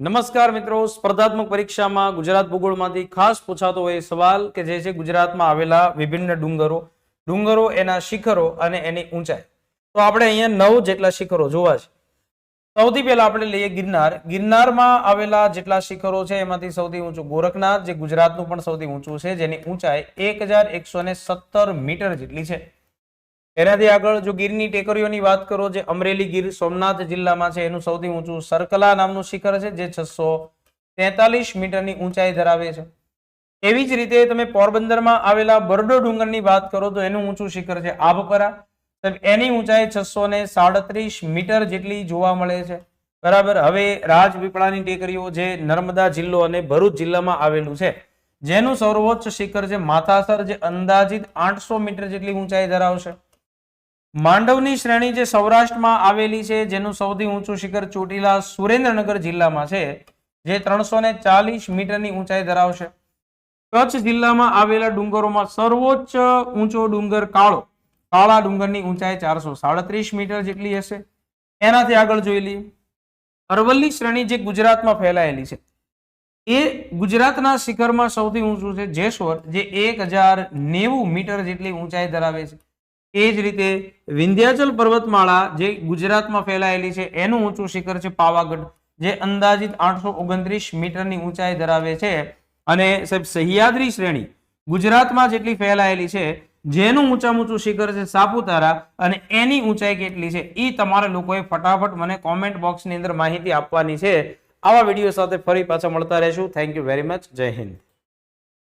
નમસ્કાર મિત્રો, સ્પર્ધાત્મક પરીક્ષામાં ગુજરાત ભૂગોળમાંથી ખાસ પૂછાતો હોય સવાલ કે જે છે ગુજરાતમાં આવેલા વિભિન્ન ડુંગરો એના શિખરો અને એની ઊંચાઈ. તો આપણે અહીંયા 9 જેટલા શિખરો જોવા છે. સૌથી પહેલા આપણે લઈએ ગિરનારમાં આવેલા જેટલા શિખરો છે એમાંથી સૌથી ઊંચું ગોરખનાથ, જે ગુજરાતનું પણ સૌથી ઊંચું છે, જેની ઊંચાઈ 1117 મીટર જેટલી છે. એનાથી આગળ જો ગીરની ટેકરીઓની વાત કરો, જે અમરેલી ગીર સોમનાથ જિલ્લામાં છે, એનું સૌથી ઊંચું સરકલા નામનું શિખર છે, જે 643 મીટરની ઊંચાઈ ધરાવે છે. એવી જ રીતે તમે પોરબંદરમાં આવેલા બરડો ડુંગરની વાત કરો તો એનું ઊંચું શિખર છે આભપરા. એની ઊંચાઈ 637 મીટર જેટલી જોવા મળે છે. બરાબર. હવે રાજપીપળાની ટેકરીઓ, જે નર્મદા જિલ્લો અને ભરૂચ જિલ્લામાં આવેલું છે, જેનું સર્વોચ્ચ શિખર છે માથાસર, જે અંદાજિત 800 મીટર જેટલી ઊંચાઈ ધરાવશે. માંડવની શ્રેણી જે સૌરાષ્ટ્રમાં આવેલી છે, જેનું સૌથી ઊંચું શિખર ચોટીલા સુરેન્દ્રનગર જિલ્લામાં છે, જે 340 મીટરની ઊંચાઈ ધરાવશે. કચ્છ જિલ્લામાં આવેલા ડુંગરોમાં સર્વોચ્ચ ઊંચો ડુંગર કાળા ડુંગરની ઊંચાઈ 437 મીટર જેટલી હશે. એનાથી આગળ જોઈ લઈએ અરવલ્લી શ્રેણી, જે ગુજરાતમાં ફેલાયેલી છે, એ ગુજરાતના શિખરમાં સૌથી ઊંચું છે જેશ્વર, જે 1090 મીટર જેટલી ઊંચાઈ ધરાવે છે. એ જ રીતે વિંધ્યાચલ પર્વતમાળા, જે ગુજરાતમાં ફેલાયેલી છે, એનું ઊંચું શિખર છે પાવાગઢ, જે અંદાજિત 829 મીટરની ઊંચાઈ ધરાવે છે. અને સાહેબ સહ્યાદ્રી શ્રેણી ગુજરાતમાં જેટલી ફેલાયેલી છે, જેનું ઊંચામાં ઊંચું શિખર છે સાપુતારા, અને એની ઊંચાઈ કેટલી છે એ તમારે લોકોએ ફટાફટ મને કોમેન્ટ બોક્સની અંદર માહિતી આપવાની છે. આવા વિડીયો સાથે ફરી પાછા મળતા રહેશું. Thank you very much. જય હિન્દ.